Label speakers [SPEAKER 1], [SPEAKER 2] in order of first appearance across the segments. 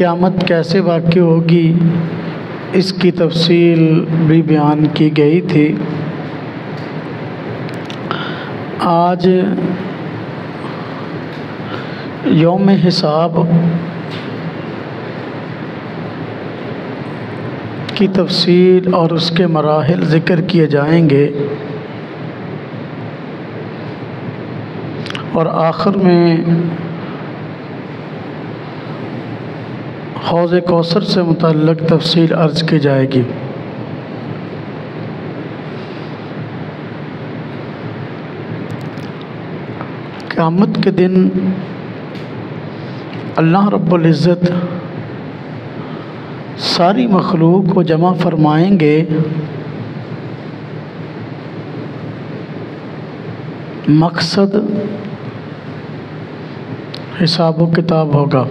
[SPEAKER 1] قیامت کیسے واقع ہوگی اس کی تفصیل بھی بیان کی گئی تھی۔ آج یوم حساب کی تفصیل اور اس کے مراحل ذکر کیے جائیں گے، اور آخر میں حوض کوثر سے متعلق تفصیل عرض کی جائے گی۔ قیامت کے دن اللہ رب العزت ساری مخلوق کو جمع فرمائیں گے، مقصد حساب و کتاب ہوگا۔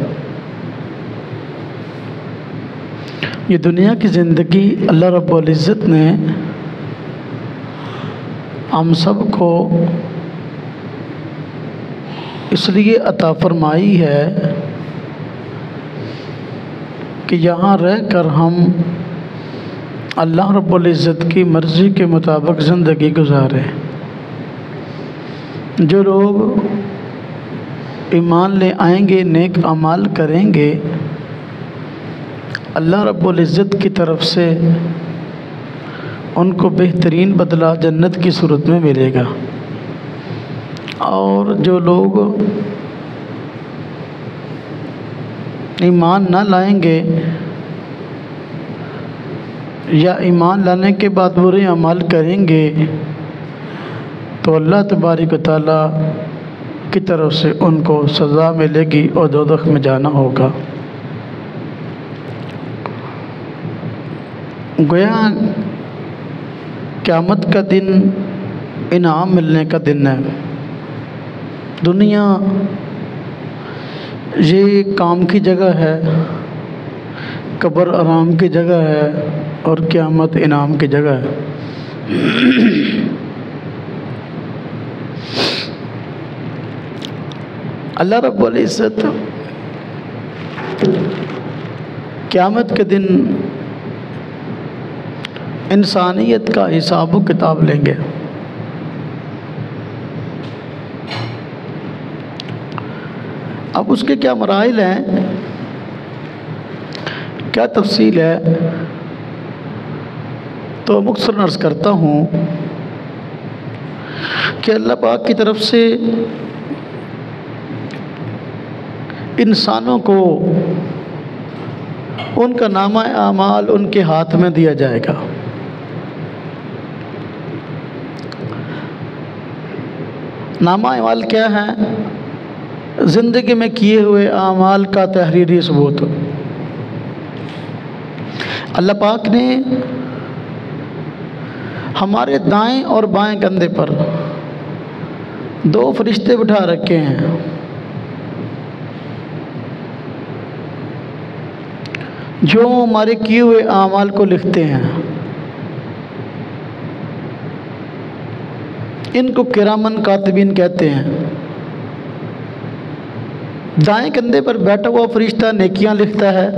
[SPEAKER 1] یہ دنیا کی زندگی اللہ رب العزت نے ہم سب کو اس لیے عطا فرمائی ہے کہ یہاں رہ کر ہم اللہ رب العزت کی مرضی کے مطابق زندگی گزاریں۔ جو لوگ ایمان لے آئیں گے، نیک اعمال کریں گے، اللہ رب العزت کی طرف سے ان کو بہترین بدلہ جنت کی صورت میں ملے گا، اور جو لوگ ایمان نہ لائیں گے یا ایمان لانے کے بعد برے اعمال کریں گے تو اللہ تبارک و تعالیٰ کی طرف سے ان کو سزا ملے گی اور دوزخ میں جانا ہوگا۔ گویا قیامت کا دن انعام ملنے کا دن ہے۔ دنیا یہ کام کی جگہ ہے، قبر آرام کی جگہ ہے، اور قیامت انعام کی جگہ ہے۔ اللہ رب العزت قیامت کے دن انسانیت کا حساب و کتاب لیں گے۔ اب اس کے کیا مراحل ہیں، کیا تفصیل ہے، تو مختصراً عرض کرتا ہوں کہ اللہ پاک کی طرف سے انسانوں کو ان کا نامہ اعمال ان کے ہاتھ میں دیا جائے گا۔ نامہ اعمال کیا ہے؟ زندگی میں کیے ہوئے اعمال کا تحریری ثبوت۔ اللہ پاک نے ہمارے دائیں اور بائیں کندھے پر 2 فرشتے بٹھا رکھے ہیں، جو ہمارے کیے ہوئے اعمال کو لکھتے ہیں۔ ان کو کرامن کاتبین کہتے ہیں۔ دائیں کندھے پر بیٹھا ہوا فرشتہ نیکیاں لکھتا ہے،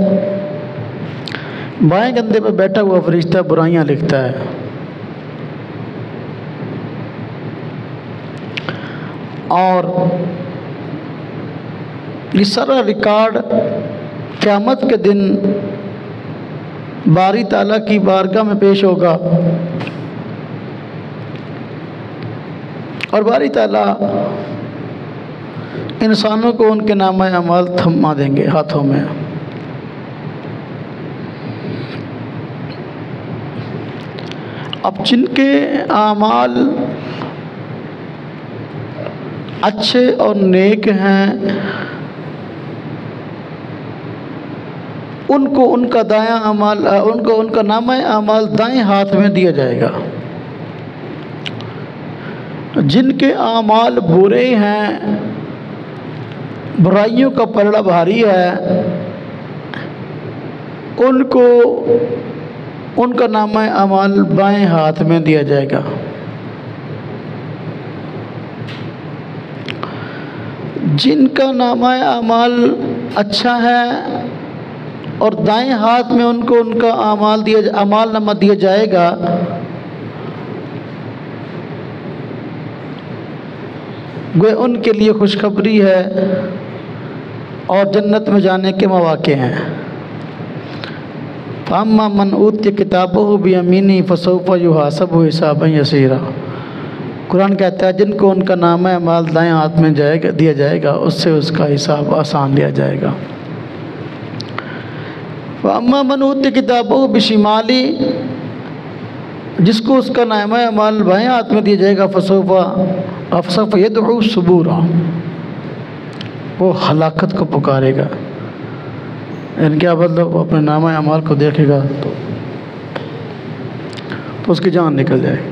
[SPEAKER 1] بائیں کندھے پر بیٹھا ہوا فرشتہ برائیاں لکھتا ہے۔ اور یہ سارا ریکارڈ قیامت کے دن باری تعالیٰ کی بارگاہ میں پیش ہوگا، اور باری تعالیٰ انسانوں کو ان کے نامہ اعمال تھما دیں گے ہاتھوں میں۔ اب جن کے اعمال اچھے اور نیک ہیں، ان کو ان کا دایاں اعمال ان کا نامہ اعمال دائیں ہاتھ میں دیا جائے گا۔ جن کے اعمال برے ہیں، برائیوں کا پلڑا بھاری ہے، ان کو ان کا نامہ اعمال بائیں ہاتھ میں دیا جائے گا۔ جن کا نامہ اعمال اچھا ہے، اور دائیں ہاتھ میں ان کو ان کا اعمال نامہ دیا جائے گا، گویا ان کے لیے خوشخبری ہے اور جنت میں جانے کے مواقع ہیں۔ فَأَمَّا مَنْ أُوتِيَ كِتَابَهُ بِيَمِينِهِ فَسَوْفَ يُحَاسَبُ حِسَابًا يَسِيرًا۔ قرآن کہتا ہے جن کو ان کا نامہ اعمال دائیں ہاتھ میں دیا جائے گا، اس سے اس کا حساب آسان لیا جائے گا۔ وَأَمَّا مَنْ أُوتِيَ كِتَابَهُ بِشِمَالِهِ، جس کو اس کا نامہ اعمال بائیں ہاتھ میں دیا جائے گا، فَسَوْفَ يَدْعُو ثُبُورًا، وہ ہلاکت کو پکارے گا۔ ان کیا مطلب؟ اپنے نامہ اعمال کو دیکھے گا تو اس کی جان نکل جائے گی،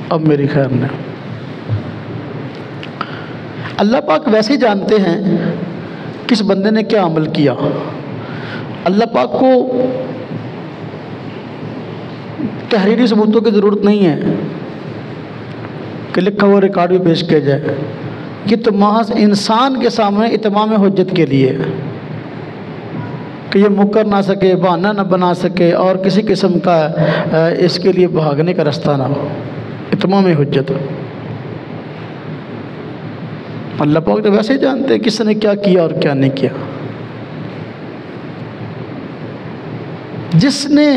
[SPEAKER 1] اب میری خیر نہیں۔ اللہ پاک ویسے ہی جانتے ہیں کس بندے نے کیا عمل کیا۔ اللہ پاک کو تحریری ثبوتوں کی ضرورت نہیں ہے کہ لکھا ہوا ریکارڈ بھی پیش کیا جائے، یہ تو محض انسان کے سامنے اتمام حجت کے لیے کہ یہ مکر نہ سکے، بہانہ نہ بنا سکے، اور کسی قسم کا اس کے لیے بھاگنے کا راستہ نہ ہو، اتمام حجت۔ اللہ پاک تو ویسے ہی جانتے ہیں کس نے کیا کیا اور کیا نہیں کیا۔ جس نے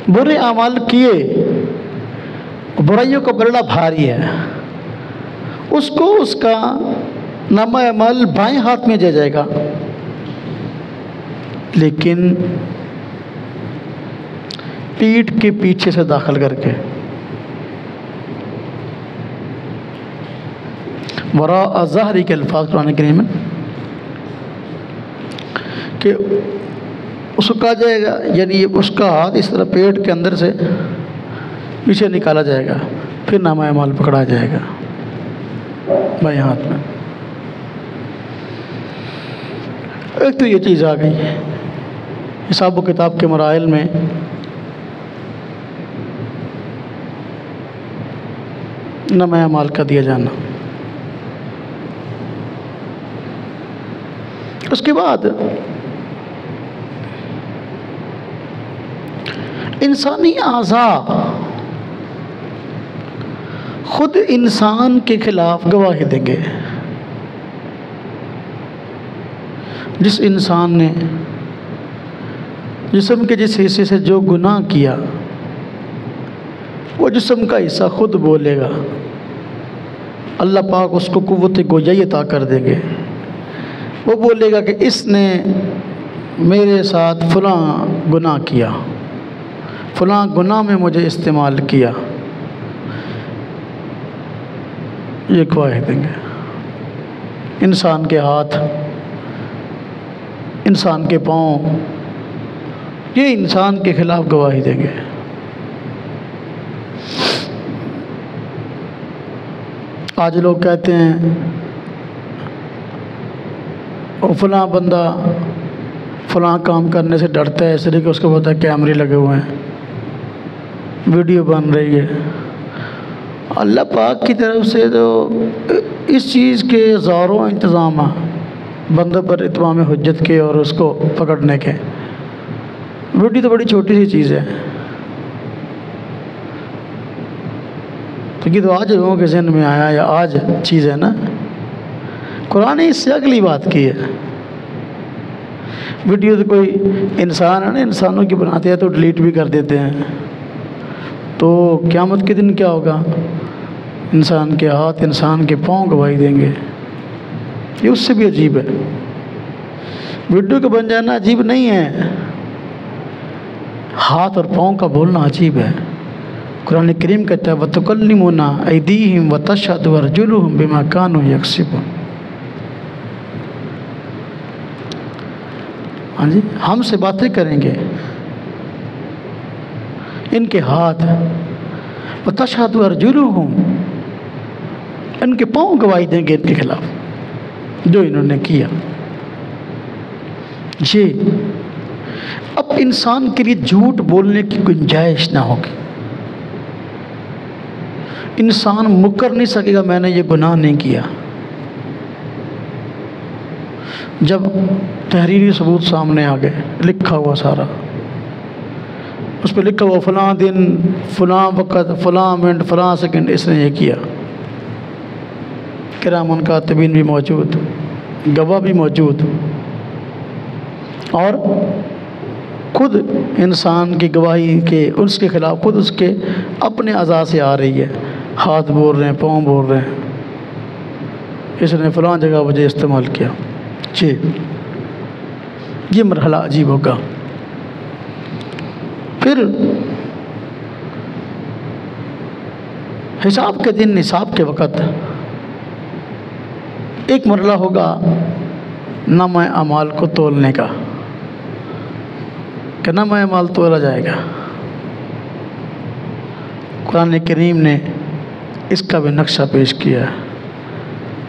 [SPEAKER 1] برے اعمال کیے، برائیوں کا بلڑا بھاری ہے، اس کو اس کا نامہ اعمال بائیں ہاتھ میں دیا جائے گا، لیکن پیٹھ کے پیچھے سے داخل کر کے، وراء ظہری کے الفاظ قرآن کریم میں کہ اس کو کہا جائے گا، یعنی اس کا ہاتھ اس طرح پیٹ کے اندر سے پیچھے نکالا جائے گا، پھر نامہ اعمال پکڑا جائے گا بائیں ہاتھ میں۔ ایک تو یہ چیز آ گئی حساب و کتاب کے مراحل میں، نامہ اعمال کا دیا جانا۔ اس کے بعد انسانی اعضاء خود انسان کے خلاف گواہی دیں گے۔ جس انسان نے جسم کے جس حصے سے جو گناہ کیا، وہ جسم کا حصہ خود بولے گا، اللہ پاک اس کو قوت گویائی عطا کر دیں گے۔ وہ بولے گا کہ اس نے میرے ساتھ فلاں گناہ کیا، فلاں گناہ میں مجھے استعمال کیا، یہ گواہی دیں گے۔ انسان کے ہاتھ، انسان کے پاؤں، یہ انسان کے خلاف گواہی دیں گے۔ آج لوگ کہتے ہیں وہ فلاں بندہ فلاں کام کرنے سے ڈرتا ہے، اس لیے کہ اس کو پتہ ہے کیمرے لگے ہوئے ہیں، ویڈیو بن رہی ہے۔ اللہ پاک کی طرف سے تو اس چیز کے ہزاروں انتظام ہیں بندوں پر اتمام حجت کے اور اس کو پکڑنے کے۔ ویڈیو تو بڑی چھوٹی سی چیز ہے، تو یہ تو آج لوگوں کے ذہن میں آیا یا آج چیز ہے نا۔ قرآن نے اس سے اگلی بات کی ہے۔ ویڈیو تو کوئی انسان ہے نا، انسانوں کی بناتے ہیں تو ڈیلیٹ بھی کر دیتے ہیں، تو قیامت کے دن کیا ہوگا؟ انسان کے ہاتھ، انسان کے پاؤں گواہی دیں گے۔ یہ اس سے بھی عجیب ہے۔ ویڈیو کا بن جانا عجیب نہیں ہے، ہاتھ اور پاؤں کا بولنا عجیب ہے۔ قرآن کریم کہتا ہے وَتُكَلِّمُنَا أَيْدِيهِمْ وَتَشْهَدُ أَرْجُلُهُمْ بِمَا كَانُوا يَكْسِبُونَ۔ ہاں جی، ہم سے باتیں کریں گے، ان کے ہاتھ، وَتَشْهَدُ أَرْجُلُهُمْ، ان کے پاؤں گواہی دیں گے ان کے خلاف جو انہوں نے کیا۔ یہ اب انسان کے لیے جھوٹ بولنے کی گنجائش نہ ہوگی۔ انسان مکر نہیں سکے گا میں نے یہ گناہ نہیں کیا، جب تحریری ثبوت سامنے آ گئے، لکھا ہوا سارا، اس پہ لکھا ہوا فلاں دن، فلاں وقت، فلاں منٹ، فلاں سیکنڈ اس نے یہ کیا، کرامن کاتبین بھی موجود، گواہ بھی موجود، اور خود انسان کی گواہی کے اس کے خلاف خود اس کے اپنے اعضاء سے آ رہی ہے، ہاتھ بول رہے ہیں، پاؤں بول رہے ہیں، اس نے فلاں جگہ وجہ استعمال کیا۔ جی یہ مرحلہ عجیب ہوگا۔ پھر حساب کے دن، حساب کے وقت ایک مرحلہ ہوگا نامہ اعمال کو تولنے کا، کہ نامہ اعمال تولا جائے گا۔ قرآن کریم نے اس کا بھی نقشہ پیش کیا ہے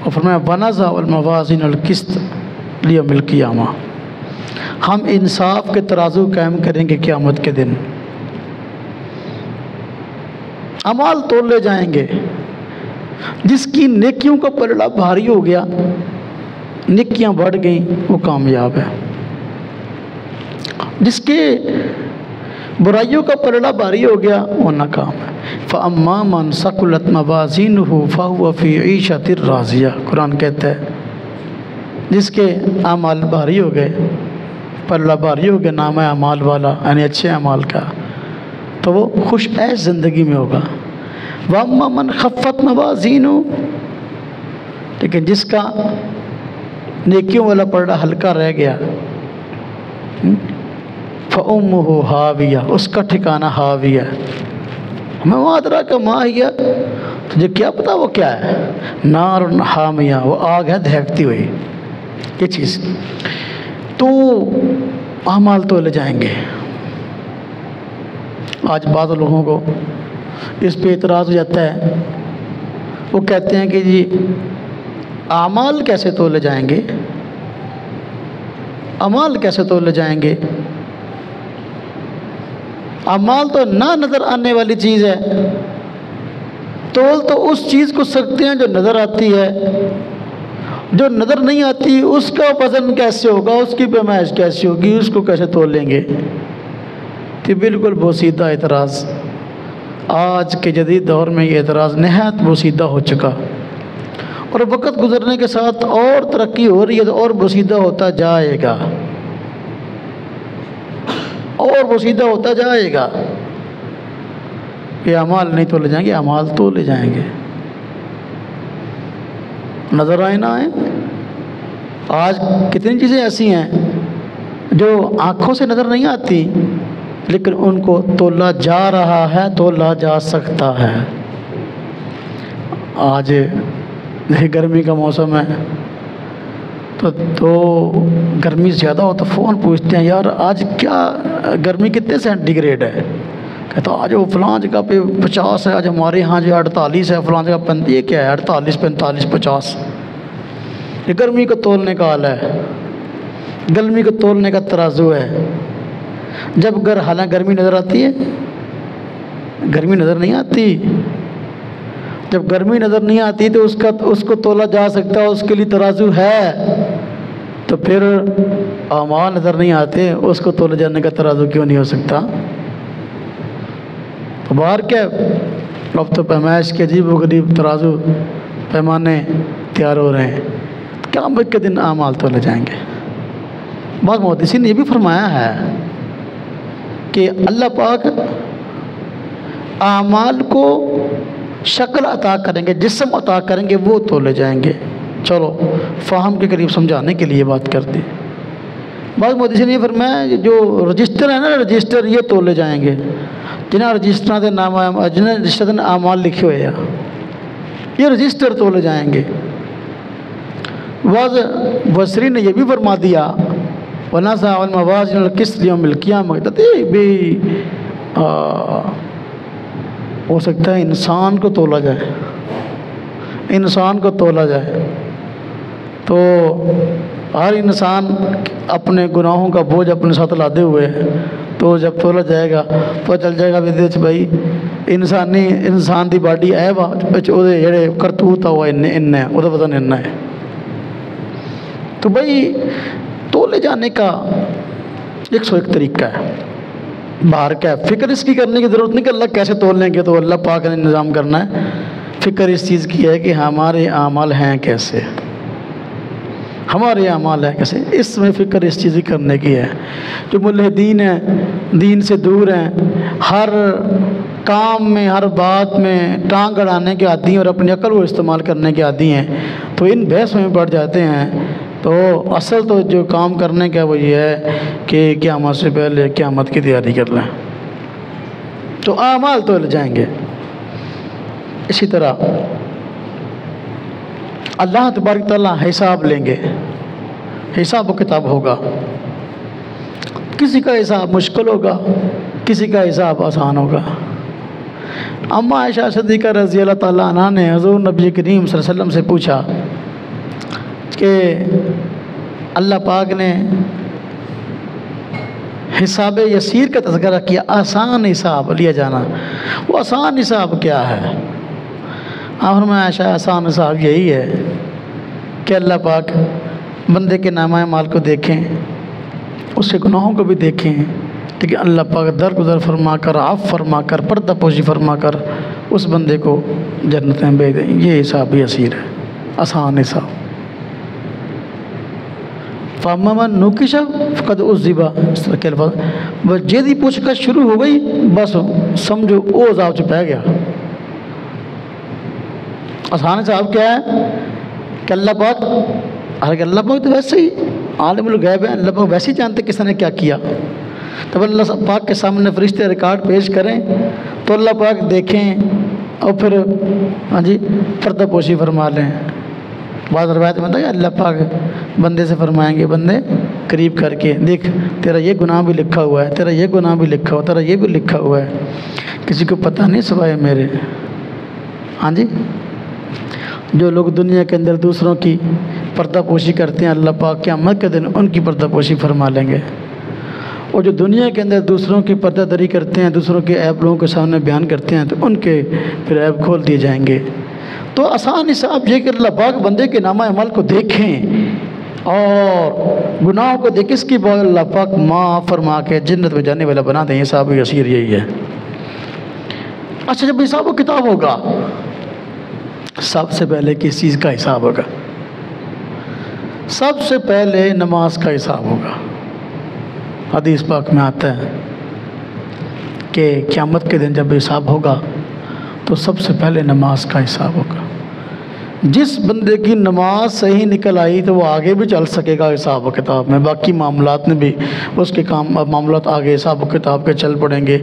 [SPEAKER 1] اور فرمایا وَنَضَعُ الْمَوَازِينَ الْقِسْطَ لِيَوْمِ الْقِيَامَةِ، ہم انصاف کے ترازو قائم کریں گے قیامت کے دن، اعمال تولے جائیں گے۔ جس کی نیکیوں کا پلڑا بھاری ہو گیا، نیکیاں بڑھ گئیں، وہ کامیاب ہے۔ جس کے برائیوں کا پلڑا بھاری ہو گیا، وہ ناکام ہے۔ فَأَمَّا مَنْ ثَقُلَتْ مَوَازِينُهُ فَهُوَ فِي عِيشَةٍ رَاضِيَةٍ، قرآن کہتا ہے جس کے اعمال بھاری ہو گئے، پلڑا بھاری ہو گیا نامہ اعمال والا، یعنی اچھے اعمال کا، تو وہ خوش عیش زندگی میں ہوگا۔ وَأَمَّا مَنْ خَفَّتْ مَوَازِينُهُ، لیکن جس کا نیکیوں والا پلڑا ہلکا رہ گیا، فَأُمُّهُ ہاویہ، اس کا ٹھکانہ ہاویہ، میں وہاں ادراک ماں ہیا، تجھے کیا پتا وہ کیا ہے، نار حامیہ، وہ آگ ہے دہکتی ہوئی۔ یہ چیز تو اعمال تو لے جائیں گے۔ آج بعض لوگوں کو اس پہ اعتراض ہو جاتا ہے، وہ کہتے ہیں کہ جی اعمال کیسے تولے جائیں گے، اعمال کیسے تولے جائیں گے، اعمال تو نہ نظر آنے والی چیز ہے، تول تو اس چیز کو سکتے ہیں جو نظر آتی ہے، جو نظر نہیں آتی اس کا وزن کیسے ہوگا، اس کی پیمائش کیسے ہوگی، اس کو کیسے تول لیں گے۔ تو بالکل بوسیدہ اعتراض، آج کے جدید دور میں یہ اعتراض نہایت بوسیدہ ہو چکا، اور وقت گزرنے کے ساتھ اور ترقی ہو رہی ہے تو اور بوسیدہ ہوتا جائے گا، اور بوسیدہ ہوتا جائے گا۔ یہ اعمال نہیں تولے جائیں گے، اعمال تولے جائیں گے، نظر آئے نہ آئیں۔ آج کتنی چیزیں ایسی ہیں جو آنکھوں سے نظر نہیں آتی، لیکن ان کو تولا جا رہا ہے، تولا جا سکتا ہے۔ آج گرمی کا موسم ہے تو گرمی زیادہ ہو تو فون پوچھتے ہیں یار آج کیا گرمی کتنے سینٹی گریڈ ہے، کہتا آج وہ فلاں جگہ پہ 50 ہے، آج ہمارے ہاں جو 48 ہے، فلاں جگہ 35، یہ کیا ہے 48 45 50، یہ گرمی کو تولنے کا حال ہے، گرمی کو تولنے کا ترازو ہے۔ جب حالانکہ گرمی نظر آتی ہے، گرمی نظر نہیں آتی، جب گرمی نظر نہیں آتی تو اس کو تولا جا سکتا ہے، اس کے لیے ترازو ہے، تو پھر اعمال نظر نہیں آتے، اس کو تولے جانے کا ترازو کیوں نہیں ہو سکتا؟ تو باہر کیا، اب تو پیمائش کے عجیب و غریب ترازو پیمانے تیار ہو رہے ہیں، قیامت کے دن اعمال تولے جائیں گے۔ بعض محدثین نے یہ بھی فرمایا ہے کہ اللہ پاک اعمال کو شکل عطا کریں گے، جسم عطا کریں گے، وہ تولے جائیں گے۔ چلو فہم کے قریب سمجھانے کے لیے بات کر دی۔ بعض محدثین نے یہ فرمایا جو رجسٹر ہے نا، رجسٹر یہ تولے جائیں گے، جنہیں رجسٹر کے نام، جنہیں رجسٹر میں اعمال لکھے ہوئے ہیں، یہ رجسٹر تولے جائیں گے۔ بعض مفسرین نے یہ بھی فرما دیا وَنَضَعُ الْمَوَازِينَ الْقِسْطَ لِيَوْمِ الْقِيَامَةِ، بھی ہو سکتا ہے انسان کو تولا جائے، انسان کو تولا جائے، تو ہر انسان اپنے گناہوں کا بوجھ اپنے ساتھ لادے ہوئے ہے، تو جب تولا جائے گا تو چل جائے گا بھی بھائی انسان دی باڈی ہے جڑے کرتوت ہوا ان وزن ہے۔ تو بھائی تولے جانے کا 101 طریقہ ہے، باہر کا ہے، فکر اس کی کرنے کی ضرورت نہیں کہ اللہ کیسے تول لیں گے، تو اللہ پاک نے نظام کرنا ہے، فکر اس چیز کی ہے کہ ہمارے اعمال ہیں کیسے، ہمارے اعمال ہیں کیسے، اس میں فکر اس چیز کی کرنے کی ہے۔ جو ملحدین ہیں، دین سے دور ہیں، ہر کام میں ہر بات میں ٹانگ اڑانے کے عادی ہیں اور اپنی عقل کو استعمال کرنے کے عادی ہیں، تو ان بحثوں میں پڑ جاتے ہیں۔ تو اصل تو جو کام کرنے کا وہ یہ ہے کہ قیامت سے پہلے قیامت کی تیاری کر لیں، تو اعمال تو لے جائیں گے۔ اسی طرح اللہ تبارک تعالیٰ حساب لیں گے، حساب و کتاب ہوگا، کسی کا حساب مشکل ہوگا، کسی کا حساب آسان ہوگا۔ اما عائشہ صدیقہ رضی اللہ تعالیٰ عنہ نے حضور نبی کریم صلی اللہ علیہ وسلم سے پوچھا کہ اللہ پاک نے حساب یسیر کا تذکرہ کیا، آسان حساب لیا جانا، وہ آسان حساب کیا ہے؟ آخر میں عائشہ آسان حساب یہی ہے کہ اللہ پاک بندے کے نامہ اعمال کو دیکھیں، اس کے گناہوں کو بھی دیکھیں، لیکن اللہ پاک درگزر فرما کر، عفو فرما کر، پردہ پوشی فرما کر اس بندے کو جنتیں بھیج دیں۔ یہ حساب یسیر ہے، آسان حساب۔ فَأَمَّا مَن نُّكِشَ فَقَدْ عُذِّبَ، اس طرح کے الفاظ، بس جیدی پوچھ کر شروع ہو گئی، بس سمجھو او عذاب چ پہ گیا۔ آسان صاحب کیا ہے کہ اللہ پاک، اللہ پاک تو ویسے ہی عالم الغیب ہے، اللہ پاک ویسے ہی جانتے کس نے کیا کیا۔ تب اللہ پاک کے سامنے فرشتے ریکارڈ پیش کریں تو اللہ پاک دیکھیں اور پھر ہاں جی پردہ پوشی فرما لیں۔ بعض روایت میں بتا اللہ پاک بندے سے فرمائیں گے، بندے قریب کر کے دیکھ تیرا یہ گناہ بھی لکھا ہوا ہے، تیرا یہ گناہ بھی لکھا ہوا ہے، تیرا یہ بھی لکھا ہوا ہے، کسی کو پتہ نہیں سوائے میرے۔ ہاں جی، جو لوگ دنیا کے اندر دوسروں کی پردہ پوشی کرتے ہیں، اللہ پاک قیامت کے دن ان کی پردہ پوشی فرما لیں گے، اور جو دنیا کے اندر دوسروں کی پردہ دری کرتے ہیں، دوسروں کے عیب لوگوں کے سامنے بیان کرتے ہیں، تو ان کے پھر عیب کھول دیے جائیں گے۔ تو آسان حساب یہ کہ اللہ پاک بندے کے نامہ اعمال کو دیکھیں اور گناہوں کو دیکھ اس کی بعد اللہ پاک معاف فرما کے جنت میں جانے والا بنا دیں۔ حساب یسیر یہی ہے۔ اچھا، جب حساب و کتاب ہوگا، سب سے پہلے کس چیز کا حساب ہوگا؟ سب سے پہلے نماز کا حساب ہوگا۔ حدیث پاک میں آتا ہے کہ قیامت کے دن جب حساب ہوگا تو سب سے پہلے نماز کا حساب ہوگا۔ جس بندے کی نماز صحیح نکل آئی تو وہ آگے بھی چل سکے گا حساب و کتاب میں، باقی معاملات میں بھی اس کے معاملات آگے حساب و کتاب کے چل پڑیں گے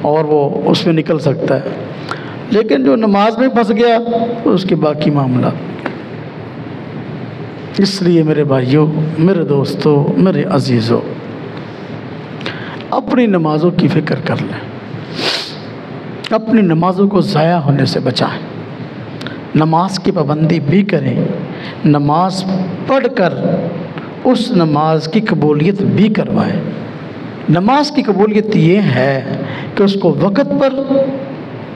[SPEAKER 1] اور وہ اس میں نکل سکتا ہے۔ لیکن جو نماز میں پھنس گیا اس کے باقی معاملات۔ اس لیے میرے بھائیوں، میرے دوستوں، میرے عزیزوں، اپنی نمازوں کی فکر کر لیں، اپنی نمازوں کو ضائع ہونے سے بچائیں، نماز کی پابندی بھی کریں، نماز پڑھ کر اس نماز کی قبولیت بھی کروائیں۔ نماز کی قبولیت یہ ہے کہ اس کو وقت پر،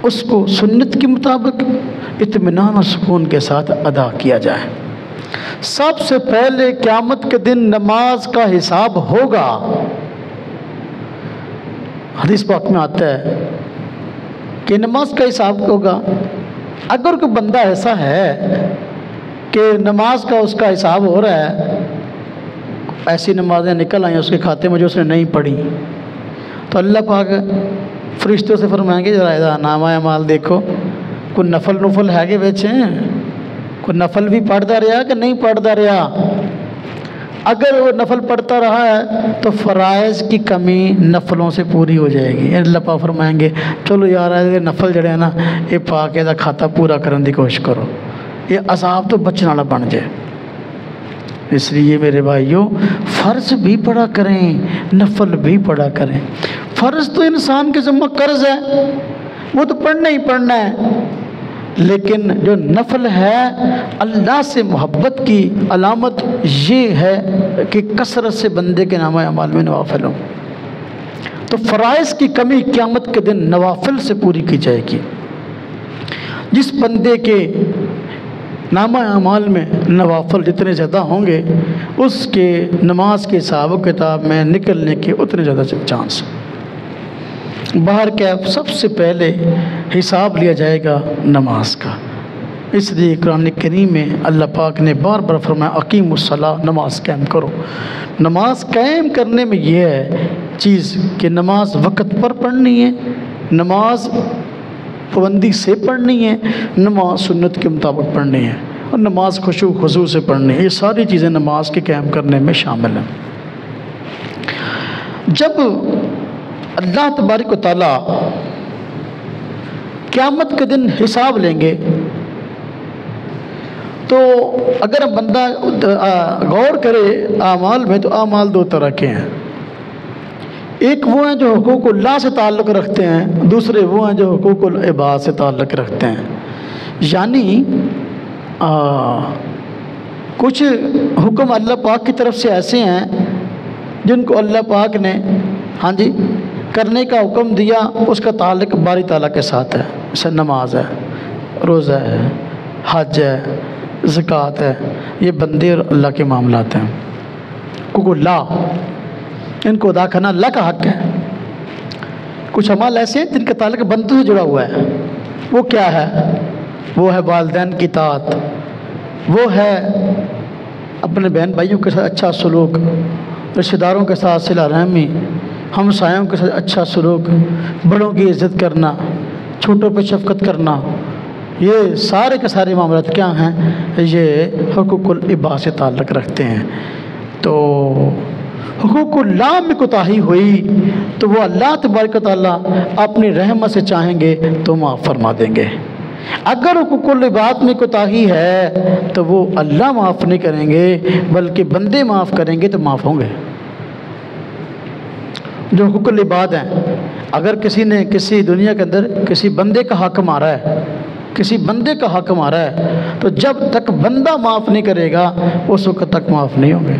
[SPEAKER 1] اس کو سنت کے مطابق اطمینان و سکون کے ساتھ ادا کیا جائے۔ سب سے پہلے قیامت کے دن نماز کا حساب ہوگا۔ حدیث پاک میں آتا ہے کہ نماز کا حساب ہوگا۔ اگر کوئی بندہ ایسا ہے کہ نماز کا اس کا حساب ہو رہا ہے، ایسی نمازیں نکل آئیں اس کے کھاتے میں جو اس نے نہیں پڑھی، تو اللہ پاک فرشتوں سے فرمائیں گے ذرا نامہ اعمال دیکھو، کوئی نفل ہے کہ بیچے ہیں، کوئی نفل بھی پڑھتا رہا کہ نہیں پڑھتا رہا۔ اگر وہ نفل پڑھتا رہا ہے تو فرائض کی کمی نفلوں سے پوری ہو جائے گی۔ اللہ پاک فرمائیں گے چلو یار نفل جڑے ہیں نا یہ پا کے کھاتا پورا کرنے کی کوشش کرو، یہ عذاب تو بچنے والا بن جائے۔ اس لیے میرے بھائیوں، فرض بھی پڑھا کریں، نفل بھی پڑھا کریں۔ فرض تو انسان کے ذمہ قرض ہے، وہ تو پڑھنا ہی پڑھنا ہے، لیکن جو نفل ہے اللہ سے محبت کی علامت یہ ہے کہ کثرت سے بندے کے نامہ اعمال میں نوافل ہوں۔ تو فرائض کی کمی قیامت کے دن نوافل سے پوری کی جائے گی۔ جس بندے کے نامہ اعمال میں نوافل جتنے زیادہ ہوں گے اس کے نماز کے حساب و کتاب میں نکلنے کے اتنے زیادہ چانس. باہر کیف سب سے پہلے حساب لیا جائے گا نماز کا. اس لیے قرآن کریم میں اللہ پاک نے بار بار فرمایا اقیم الصلاۃ، نماز قائم کرو. نماز قائم کرنے میں یہ ہے چیز کہ نماز وقت پر پڑھنی ہے، نماز پابندی سے پڑھنی ہے، نماز سنت کے مطابق پڑھنی ہے، اور نماز خشوع خضوع سے پڑھنی ہے. یہ ساری چیزیں نماز کے قائم کرنے میں شامل ہیں. جب اللہ تبارک و تعالیٰ قیامت کے دن حساب لیں گے تو اگر بندہ غور کرے اعمال میں، تو اعمال دو طرح کے ہیں. ایک وہ ہیں جو حقوق اللہ سے تعلق رکھتے ہیں، دوسرے وہ ہیں جو حقوق العباد سے تعلق رکھتے ہیں. یعنی کچھ حکم اللہ پاک کی طرف سے ایسے ہیں جن کو اللہ پاک نے کرنے کا حکم دیا، اس کا تعلق باری تعالیٰ کے ساتھ ہے. جیسے نماز ہے، روزہ ہے، حج ہے، زکوٰۃ ہے. یہ بندے اور اللہ کے معاملات ہیں. حقوق اللہ، ان کو ادا کرنا اللہ کا حق ہے. کچھ اعمال ایسے ہیں جن کا تعلق بندوں سے جڑا ہوا ہے. وہ کیا ہے؟ وہ ہے والدین کی اطاعت، وہ ہے اپنے بہن بھائیوں کے ساتھ اچھا سلوک، رشتہ داروں کے ساتھ صلہ رحمی، ہمسایوں کے ساتھ اچھا سلوک، بڑوں کی عزت کرنا، چھوٹوں پہ شفقت کرنا. یہ سارے کے سارے معاملات کیا ہیں؟ یہ حقوق العباد سے تعلق رکھتے ہیں. تو حقوق اللہ میں کوتاہی ہوئی تو وہ اللہ تبارک و تعالیٰ اپنی رحمت سے چاہیں گے تو معاف فرما دیں گے. اگر حقوق العباد میں کوتاہی ہے تو وہ اللہ معاف نہیں کریں گے بلکہ بندے معاف کریں گے تو معاف ہوں گے. جو حقوق العباد ہیں، اگر کسی نے کسی دنیا کے اندر کسی بندے کا حق مارا ہے، کسی بندے کا حق مارا ہے، تو جب تک بندہ معاف نہیں کرے گا اس وقت تک معاف نہیں ہوں گے.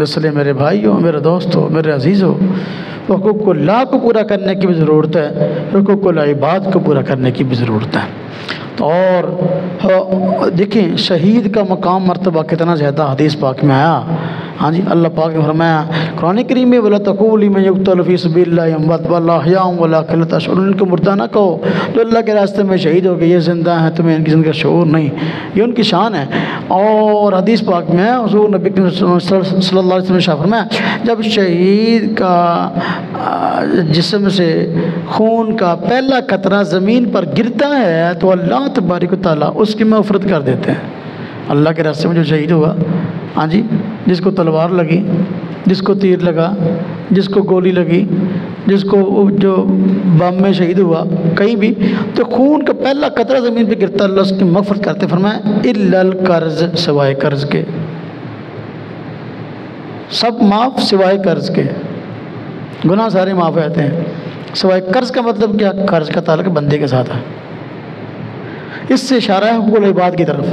[SPEAKER 1] اس لیے میرے بھائیوں، میرے دوستوں، میرے عزیزوں، حقوق اللہ کو پورا کرنے کی بھی ضرورت ہے، حقوق العباد کو پورا کرنے کی بھی ضرورت ہے. اور دیکھیں شہید کا مقام مرتبہ کتنا زیادہ حدیث پاک میں آیا. اللہ پاک نے فرمایا قرآن کریم میں وَلَا تَقُولُوا لِمَن يُقْتَلُ فِي سَبِيلِ اللَّهِ أَمْوَاتٌ بَلْ أَحْيَاءٌ وَلَٰكِن لَا تَشْعُرُونَ. ان کو مردہ نہ کہو جو اللہ کے راستے میں شہید ہو گئے، یہ زندہ ہیں، تمہیں ان کی زندگی کا شعور نہیں. یہ ان کی شان ہے. اور حدیث پاک میں حضور نبی صلی اللہ علیہ وسلم نے فرمایا جب شہید کا جسم سے خون کا پہلا قطرہ زمین پر گرتا ہے تو اللہ تبارک و تعالیٰ اس کی مغفرت کر دیتے ہیں. اللہ کے راستے میں جو شہید ہوا، جس کو تلوار لگی، جس کو تیر لگا، جس کو گولی لگی، جس کو جو بم میں شہید ہوا کہیں بھی، تو خون کا پہلا قطرہ زمین پہ گرتا اللہ اس کی مغفرت کرتے. فرمایا الا القرض، سوائے قرض کے، سب معاف سوائے قرض کے. گناہ سارے معاف ہوتے ہیں سوائے قرض. کا مطلب کیا؟ قرض کا تعلق بندے کے ساتھ ہے. اس سے اشارہ ہے حقوق العباد کی طرف.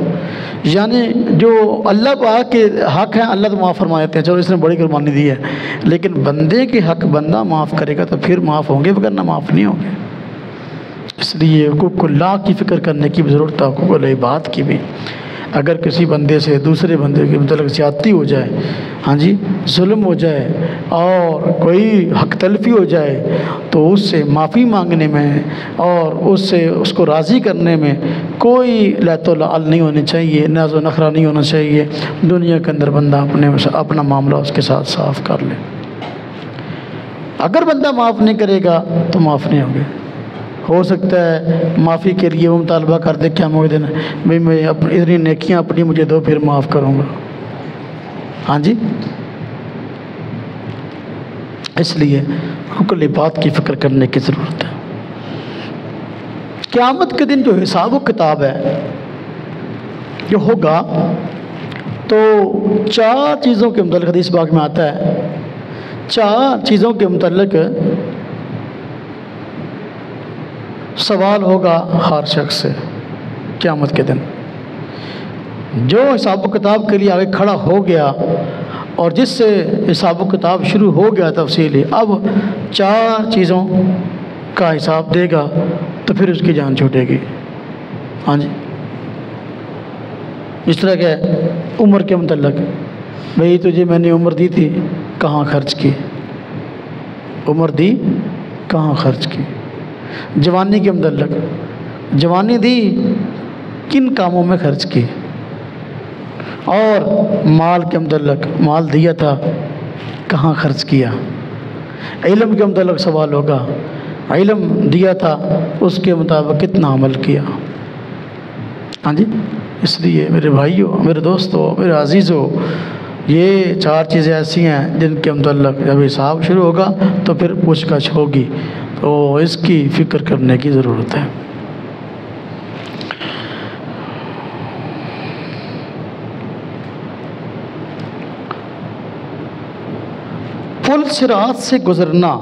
[SPEAKER 1] یعنی جو اللہ پاک کے حق ہیں اللہ تو معاف فرما دیتے ہیں، چلو اس نے بڑی قربانی دی ہے، لیکن بندے کے حق بندہ معاف کرے گا تو پھر معاف ہوں گے، وگرنہ معاف نہیں ہوں گے. اس لیے حقوق اللہ کی فکر کرنے کی بھی ضرورت ہے، حقوق العباد کی بھی. اگر کسی بندے سے دوسرے بندے کے متعلق زیادتی ہو جائے، ظلم ہو جائے اور کوئی حق تلفی ہو جائے تو اس سے معافی مانگنے میں اور اس کو راضی کرنے میں کوئی لعت و لعل نہیں ہونی چاہیے، ناز و نخرہ نہیں ہونا چاہیے. دنیا کے اندر بندہ اپنا معاملہ اس کے ساتھ صاف کر لے. اگر بندہ معاف نہیں کرے گا تو معاف نہیں ہوں گے. ہو سکتا ہے معافی کے لیے وہ مطالبہ کر دے کیا مجھے دینا بھائی، میں اتنی نیکیاں اپنی مجھے دو پھر معاف کروں گا. اس لیے حقوق العباد کی فکر کرنے کی ضرورت ہے. قیامت کے دن جو حساب و کتاب ہے جو ہوگا تو 4 چیزوں کے متعلق حدیث پاک میں آتا ہے، 4 چیزوں کے متعلق سوال ہوگا ہر شخص سے قیامت کے دن. جو حساب و کتاب کے لیے آگے کھڑا ہو گیا اور جس سے حساب و کتاب شروع ہو گیا تفصیلی، اب 4 چیزوں کا حساب دے گا تو پھر اس کی جان چھوٹے گی. اس طرح کہ عمر کے متعلق، بھئی تجھے میں نے عمر دی تھی کہاں خرچ کی، عمر دی کہاں خرچ کی۔ جوانی کے متعلق، جوانی دی کن کاموں میں خرچ کی۔ اور مال کے متعلق، مال دیا تھا کہاں خرچ کیا۔ علم کے متعلق سوال ہوگا، علم دیا تھا اس کے مطابق کتنا عمل کیا۔ ہاں جی، اس لیے میرے بھائیوں، میرے دوستوں، میرے عزیزوں، یہ 4 چیزیں ایسی ہیں جن کے متعلق جب حساب شروع ہوگا تو پھر پوچھ گچھ ہوگی، تو اس کی فکر کرنے کی ضرورت ہے۔ پل صراط سے گزرنا،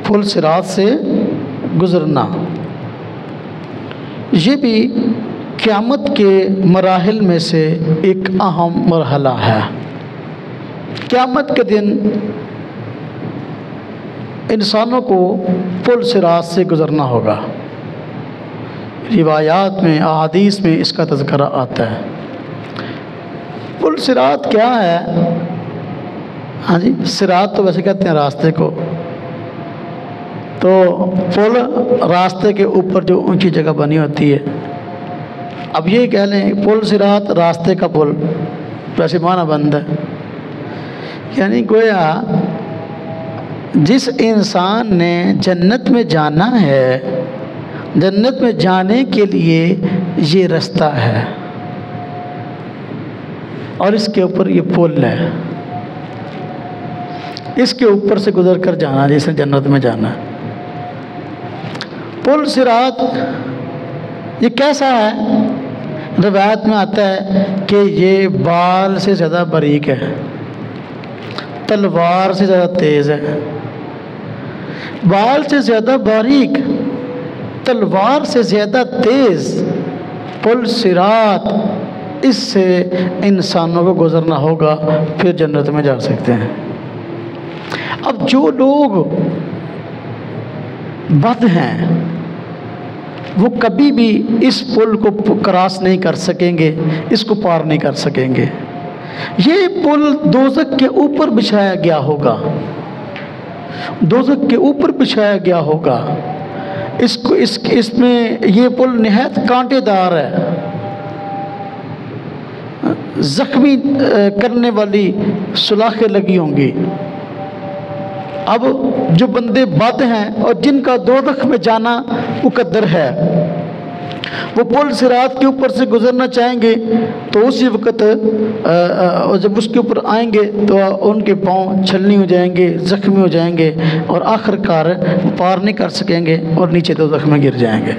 [SPEAKER 1] پل صراط سے گزرنا یہ بھی قیامت کے مراحل میں سے ایک اہم مرحلہ ہے۔ قیامت کے دن انسانوں کو پل صراط سے گزرنا ہوگا۔ روایات میں، احادیث میں اس کا تذکرہ آتا ہے۔ پل صراط کیا ہے؟ ہاں جی، صراط تو ویسے کہتے ہیں راستے کو، تو پل راستے کے اوپر جو اونچی جگہ بنی ہوتی ہے۔ اب یہ کہہ لیں پل صراط راستے کا پل، ویسے معنی بند ہے، یعنی گویا جس انسان نے جنت میں جانا ہے، جنت میں جانے کے لیے یہ رستہ ہے اور اس کے اوپر یہ پل ہے، اس کے اوپر سے گزر کر جانا جس نے جنت میں جانا ہے۔ پل صراط یہ کیسا ہے؟ روایت میں آتا ہے کہ یہ بال سے زیادہ باریک ہے، تلوار سے زیادہ تیز ہے۔ بال سے زیادہ باریک، تلوار سے زیادہ تیز پل صراط، اس سے انسانوں کو گزرنا ہوگا، پھر جنت میں جا سکتے ہیں۔ اب جو لوگ بد ہیں وہ کبھی بھی اس پل کو کراس نہیں کر سکیں گے، اس کو پار نہیں کر سکیں گے۔ یہ پل دوزخ کے اوپر بچھایا گیا ہوگا، دوزخ کے اوپر بچھایا گیا ہوگا۔ اس میں یہ پل نہایت کانٹے دار ہے، زخمی کرنے والی سلاخیں لگی ہوں گی۔ اب جو بندے بد ہیں اور جن کا دوزخ میں جانا مقدر ہے، وہ پل صراط کے اوپر سے گزرنا چاہیں گے تو اسی وقت جب اس کے اوپر آئیں گے تو ان کے پاؤں چھلنی ہو جائیں گے، زخمی ہو جائیں گے، اور آخر کار پار نہیں کر سکیں گے اور نیچے دوزخ میں گر جائیں گے۔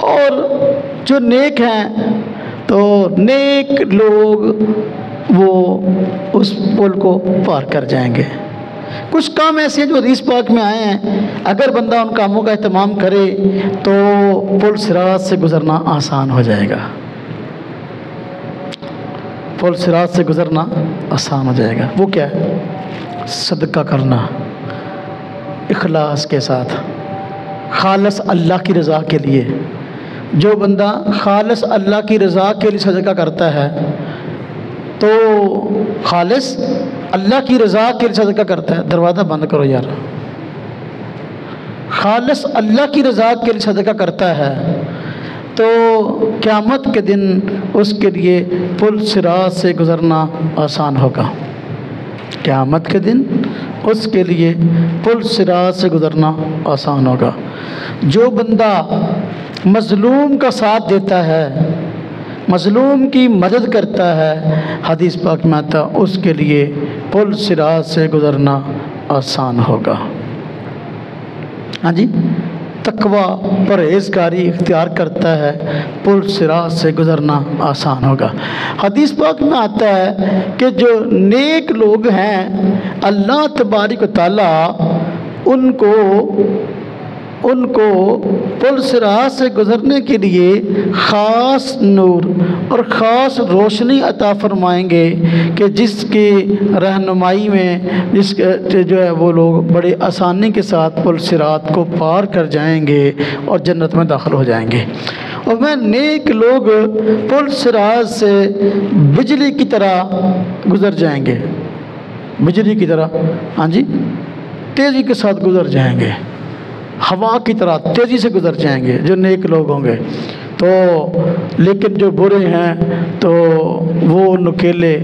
[SPEAKER 1] اور جو نیک ہیں تو نیک لوگ وہ اس پل کو پار کر جائیں گے۔ کچھ کام ایسے ہیں جو حدیث پاک میں آئے ہیں، اگر بندہ ان کاموں کا اہتمام کرے تو پل صراط سے گزرنا آسان ہو جائے گا، پل صراط سے گزرنا آسان ہو جائے گا۔ وہ کیا ہے؟ صدقہ کرنا اخلاص کے ساتھ، خالص اللہ کی رضا کے لیے۔ جو بندہ خالص اللہ کی رضا کے لیے صدقہ کرتا ہے تو خالص اللہ کی رضا کے لیے صدقہ کرتا ہے، دروازہ بند کرو یار، خالص اللہ کی رضا کے لیے صدقہ کرتا ہے تو قیامت کے دن اس کے لیے پل صراط سے گزرنا آسان ہوگا۔ قیامت کے دن اس کے لیے پل صراط سے گزرنا آسان ہوگا۔ جو بندہ مظلوم کا ساتھ دیتا ہے، مظلوم کی مدد کرتا ہے، حدیث پاک میں آتا اس کے لیے پل صراط سے گزرنا آسان ہوگا۔ ہاں جی، تقوی پرہیزگاری اختیار کرتا ہے، پل صراط سے گزرنا آسان ہوگا۔ حدیث پاک میں آتا ہے کہ جو نیک لوگ ہیں اللہ تبارک و تعالیٰ ان کو پل صراط سے گزرنے کے لیے خاص نور اور خاص روشنی عطا فرمائیں گے کہ جس کی رہنمائی میں جو ہے وہ لوگ بڑے آسانی کے ساتھ پل صراط کو پار کر جائیں گے اور جنت میں داخل ہو جائیں گے۔ اور میں نیک لوگ پل صراط سے بجلی کی طرح گزر جائیں گے، بجلی کی طرح، ہاں جی، تیزی کے ساتھ گزر جائیں گے، ہوا کی طرح تیزی سے گزر جائیں گے جو نیک لوگ ہوں گے۔ تو لیکن جو برے ہیں تو وہ نکیلے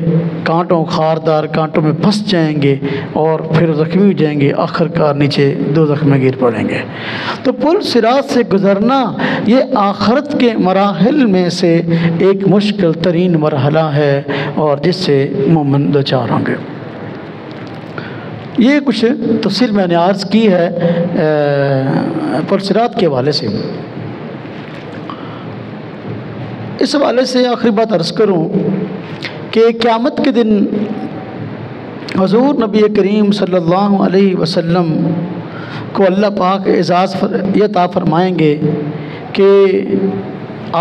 [SPEAKER 1] کانٹوں، خاردار کانٹوں میں پھنس جائیں گے اور پھر زخمی ہو جائیں گے، آخر کار نیچے دوزخ میں گر پڑیں گے۔ تو پل صراط سے گزرنا یہ آخرت کے مراحل میں سے ایک مشکل ترین مرحلہ ہے اور جس سے مومن دوچار ہوں گے۔ یہ کچھ تفصیل میں نے عرض کی ہے پل صراط کے حوالے سے۔ اس حوالے سے آخری بات عرض کروں کہ قیامت کے دن حضور نبی کریم صلی اللہ علیہ وسلم کو اللہ پاک اعزاز یہ عطا فرمائیں گے کہ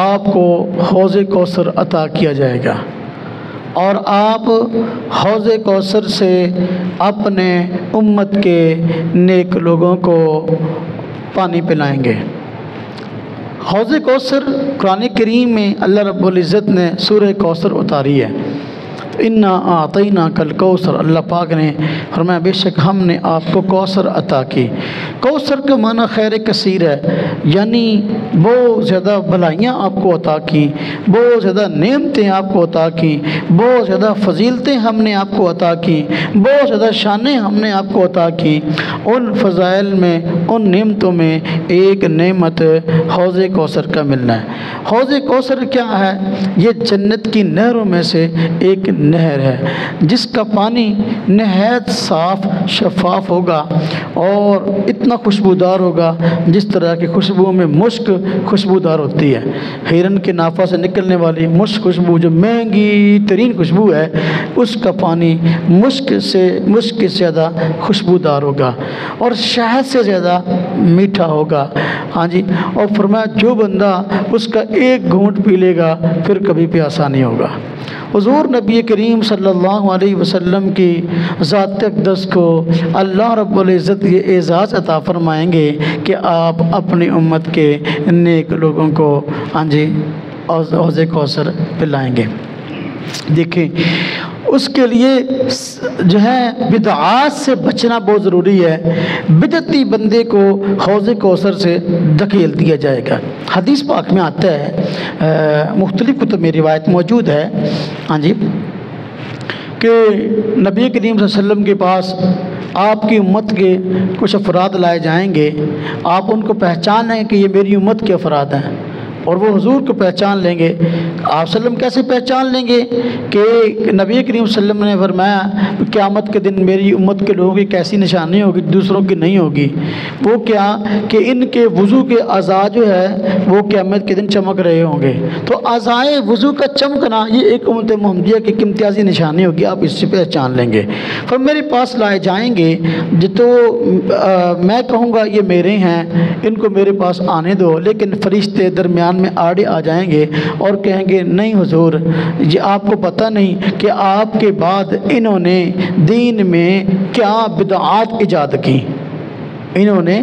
[SPEAKER 1] آپ کو حوض کوثر عطا کیا جائے گا اور آپ حوض کوثر سے اپنے امت کے نیک لوگوں کو پانی پلائیں گے۔ حوض کوثر قرآن کریم میں اللہ رب العزت نے سورہ کوثر اتاری ہے۔ انا اعطیناک الکوثر، اللہ پاک نے فرمایا بے شک ہم نے آپ کو کوثر عطا کی۔ کوثر کا معنی خیر کثیر ہے، یعنی بہت زیادہ بھلائیاں آپ کو عطا کی، بہت زیادہ نعمتیں آپ کو عطا کی، بہت زیادہ فضیلتیں ہم نے آپ کو عطا کی، بہت زیادہ شانیں ہم نے آپ کو عطا کی۔ ان فضائل میں، ان نعمتوں میں ایک نعمت حوض کوثر کا ملنا ہے۔ حوض کوثر کیا ہے؟ یہ جنت کی نہروں میں سے ایک نہر ہے جس کا پانی نہایت صاف شفاف ہوگا اور اتنا خوشبودار ہوگا جس طرح کی خوشبو میں مشک خوشبودار ہوتی ہے۔ ہرن کے نافہ سے نکلنے والی مشک خوشبو جو مہنگی ترین خوشبو ہے، اس کا پانی مشک سے زیادہ خوشبودار ہوگا اور شہد سے زیادہ میٹھا ہوگا۔ ہاں جی، اور فرمایا جو بندہ اس کا ایک گھونٹ پی لے گا پھر کبھی پیاسا نہیں ہوگا۔ حضور نبی کریم صلی اللہ علیہ وسلم کی ذات اقدس کو اللہ رب العزت یہ اعزاز عطا فرمائیں گے کہ آپ اپنی امت کے نیک لوگوں کو ہاں جی حوض کوثر پلائیں گے۔ دیکھیں اس کے لیے جو ہے بدعات سے بچنا بہت ضروری ہے۔ بدعتی بندے کو حوض کوثر سے دھکیل دیا جائے گا۔ حدیث پاک میں آتا ہے، مختلف کتب میں روایت موجود ہے، ہاں جی، کہ نبی کریم صلی اللہ علیہ وسلم کے پاس آپ کی امت کے کچھ افراد لائے جائیں گے، آپ ان کو پہچانیں کہ یہ میری امت کے افراد ہیں اور وہ حضور کو پہچان لیں گے۔ آپ صلی اللہ علیہ وسلم کیسے پہچان لیں گے کہ نبی کریم صلی اللہ علیہ وسلم نے فرمایا قیامت کے دن میری امت کے لوگوں کی کیسی نشانی ہوگی دوسروں کی نہیں ہوگی، وہ کیا کہ ان کے وضو کے اعضاء جو ہے وہ قیامت کے دن چمک رہے ہوں گے۔ تو اعضائے وضو کا چمکنا یہ ایک امت محمدیہ کی امتیازی نشانی ہوگی، آپ اس سے پہچان لیں گے۔ پھر میرے پاس لائے جائیں گے تو میں کہوں گا یہ میرے ہیں، ان کو میرے پاس آنے دو، لیکن فرشتے درمیان میں آڑے آ جائیں گے اور کہیں گے نہیں حضور، یہ آپ کو پتہ نہیں کہ آپ کے بعد انہوں نے دین میں کیا بدعات ایجاد کی، انہوں نے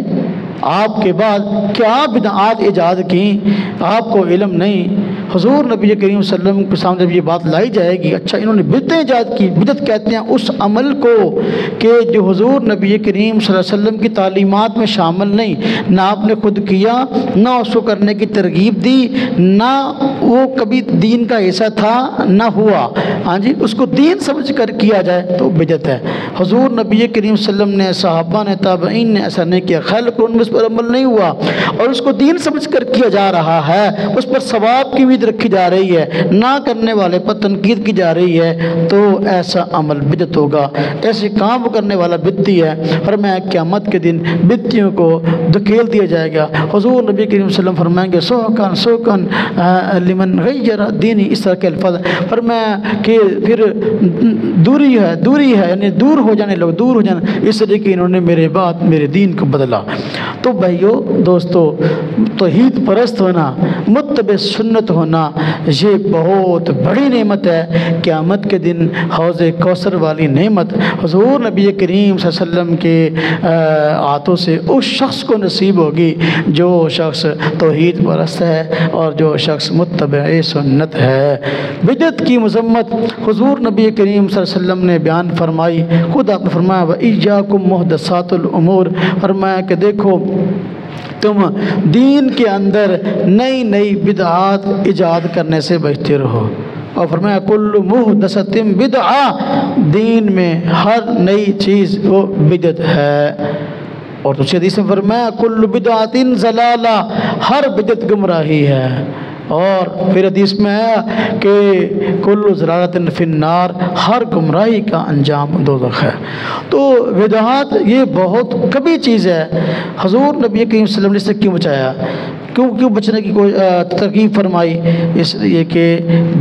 [SPEAKER 1] آپ کے بعد کیا بدعات ایجاد کی، آپ کو علم نہیں۔ حضور نبی کریم صلی اللہ علیہ وسلم کے سامنے جب یہ بات لائی جائے گی، اچھا انہوں نے بدعتیں ایجاد کی۔ بدعت کہتے ہیں اس عمل کو کہ جو حضور نبی کریم صلی اللہ علیہ وسلم کی تعلیمات میں شامل نہیں، نہ آپ نے خود کیا، نہ اس کو کرنے کی ترغیب دی، نہ وہ کبھی دین کا حصہ تھا نہ ہوا، ہاں جی، اس کو دین سمجھ کر کیا جائے تو بدعت ہے۔ حضور نبی کریم صلی اللہ علیہ وسلم نے، صحابہ نے، تابعین نے ایسا نہیں کیا، خلق ان میں اس پر عمل نہیں ہوا اور اس کو دین سمجھ کر کیا جا رہا ہے، اس پر ثواب کی امید رکھی جا رہی ہے، نہ کرنے والے پر تنقید کی جا رہی ہے، تو ایسا عمل بدعت ہوگا، ایسے کام کرنے والا بدعتی ہے۔ فرمایا قیامت کے دن بدعتیوں کو دھکیل دیا جائے گا۔ حضور نبی کریم صلی اللہ علیہ وسلم فرمائیں گے سوکن سوکن لمن غیر دینی، اس طرح کے الفاظ۔ فرمایا کہ پھر دوری ہے یعنی دور ہو جانے لوگ، دور ہو جانا، اس لیے کہ انہوں نے میرے بعد میرے دین کو بدلا۔ تو بھائیو دوستو، توحید پرست ہونا، متبع سنت ہونا ہونا یہ بہت بڑی نعمت ہے۔ قیامت کے دن حوض کوثر والی نعمت حضور نبی کریم صلی اللہ علیہ وسلم کے ہاتھوں سے اس شخص کو نصیب ہوگی جو شخص توحید پرست ہے اور جو شخص متبع سنت ہے۔ بدعت کی مذمت حضور نبی کریم صلی اللہ علیہ وسلم نے بیان فرمائی۔ خود آپ نے فرمایا وَإِيَّاكُمْ مُحْدَثَاتُ الْأُمُورِ، فرمایا کہ دیکھو تم دین کے اندر نئی نئی بدعات ایجاد کرنے سے بچتے رہو، اور فرمایا کل محدثۃ بدعہ، دین میں ہر نئی چیز وہ بدعت ہے۔ اور دوسری حدیث میں فرمایا کل بدعۃ ضلالہ، ہر بدعت گمراہی ہے۔ اور پھر حدیث میں ہے کہ کل ضلالۃ فی النار، ہر گمراہی کا انجام دوزخ ہے۔ تو بدعات یہ بہت کبھی چیز ہے۔ حضور نبی کریم صلی اللہ علیہ وسلم نے اس سے کیوں بچایا، کیوں بچنے کی کوئی ترغیب فرمائی؟ اس لیے کہ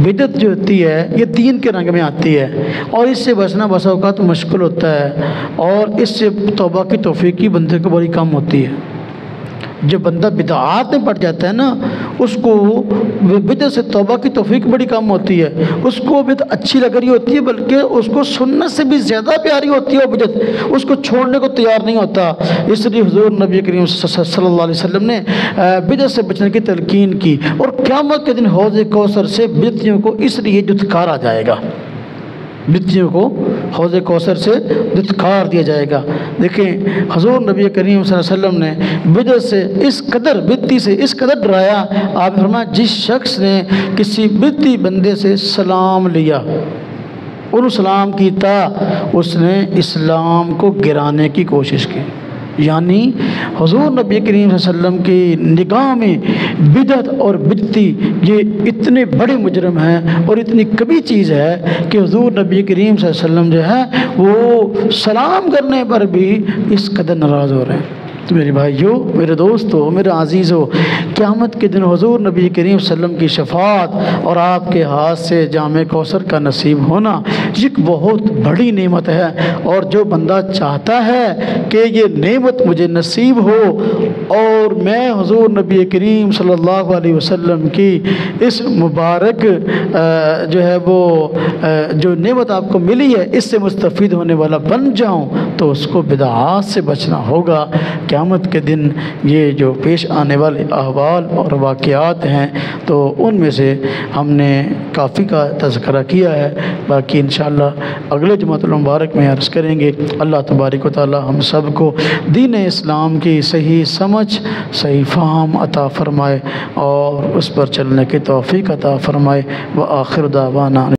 [SPEAKER 1] بدعت جو ہوتی ہے یہ دین کے رنگ میں آتی ہے، اور اس سے بچنا بسا اوقات مشکل ہوتا ہے، اور اس سے توبہ کی توفیق کی بندے کو بڑی کم ہوتی ہے۔ جب بندہ بدعات میں پڑ جاتا ہے نا، اس کو بدعت سے توبہ کی توفیق بڑی کم ہوتی ہے، اس کو بدعت اچھی لگ رہی ہوتی ہے، بلکہ اس کو سنت سے بھی زیادہ پیاری ہوتی ہے وہ بدعت، اس کو چھوڑنے کو تیار نہیں ہوتا۔ اس لیے حضور نبی کریم صلی اللہ علیہ وسلم نے بدعت سے بچنے کی تلقین کی، اور قیامت کے دن حوض کوثر سے بدعتیوں کو اس لیے دھتکارا جائے گا، بدعتیوں کو حوض کوثر سے دھتکار دیا جائے گا۔ دیکھیں حضور نبی کریم صلی اللہ علیہ وسلم نے بدعت سے اس قدر، بدعتی سے اس قدر ڈرایا، آپ نے فرمایا جس شخص نے کسی بدعتی بندے سے سلام لیا، انہوں سلام کیتا، اس نے اسلام کو گرانے کی کوشش کی۔ یعنی حضور نبی کریم صلی اللہ علیہ وسلم کی نگاہ میں بدعت اور بدعتی یہ اتنے بڑے مجرم ہیں اور اتنی کبھی چیز ہے کہ حضور نبی کریم صلی اللہ علیہ وسلم جو ہے وہ سلام کرنے پر بھی اس قدر ناراض ہو رہے ہیں۔ تو میرے بھائیو، میرے دوستو، میرے عزیزو، قیامت کے دن حضور نبی کریم صلی اللہ علیہ وسلم کی شفاعت اور آپ کے ہاتھ سے جام کوثر کا نصیب ہونا یہ ایک بہت بڑی نعمت ہے، اور جو بندہ چاہتا ہے کہ یہ نعمت مجھے نصیب ہو اور میں حضور نبی کریم صلی اللہ علیہ وسلم کی اس مبارک جو ہے وہ جو نعمت آپ کو ملی ہے اس سے مستفید ہونے والا بن جاؤں، تو اس کو بدعات سے بچنا ہوگا۔ قیامت کے دن یہ جو پیش آنے والے احوال اور واقعات ہیں تو ان میں سے ہم نے کافی کا تذکرہ کیا ہے، باقی انشاءاللہ اگلے جمعۃ المبارک میں عرض کریں گے۔ اللہ تبارک و تعالی ہم سب کو دین اسلام کی صحیح سمجھ، صحیح فہم عطا فرمائے اور اس پر چلنے کی توفیق عطا فرمائے۔ وآخر دعوانا